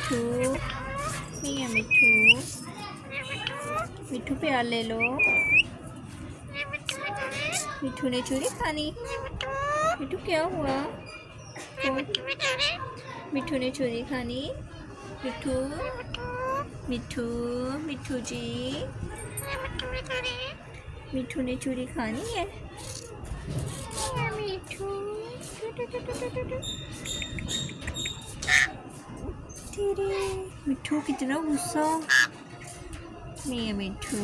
मिठू, मियाँ मिठू, मिठू प्यार ले लो। मिठू ने चूरी खानी। मिठू क्या हुआ? मिठू ने चूरी खानी। मिठू, मिठू, मिठू जी, मिठू ने चूरी खानी है। मिठू तेरे मिठू कितना गुस्सा। मियाँ मिठू,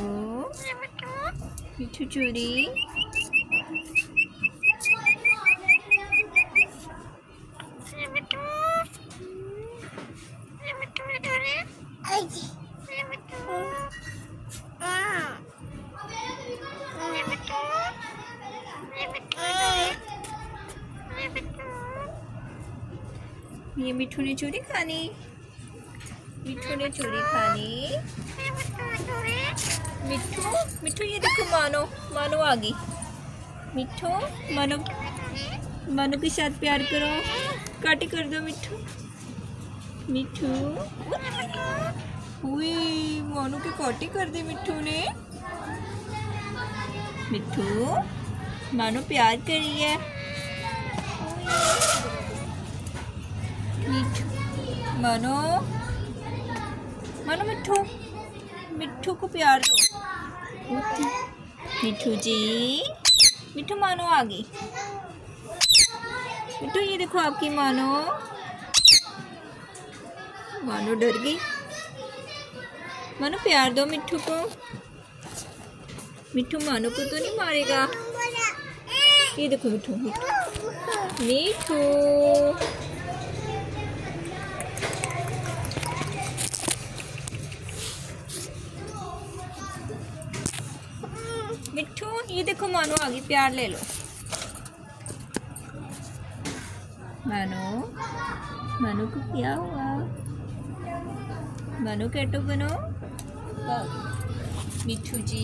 मिठू चूरी, ये मिठू ने चूरी खानी। मिठू ने चूरी खानी। मिठू, मिठू ये देखो मानो, मानो आ गई। मिठू, मानो, मानो के साथ प्यार करो। काटी कर दो मिठू। मिठू, हुई मानो के काटी कर दी मिठू ने। मिठू, मानो प्यार करी है। मिठू, मानो, मानो मिठू, मिठू को प्यार दो। मिठू जी, मिठू मानो आ गई। मिठू ये देखो आपकी मानो। मानो डर गई। मानो प्यार दो मिठू को। मिठू मानो को तो नहीं मारेगा। ये देखो मिठू, मिठू, मिठू। मिठू ये देखो मानो आ गई, प्यार ले लो। मानो, मानो को क्या हुआ? मानो कैटो बनो। मिठू जी,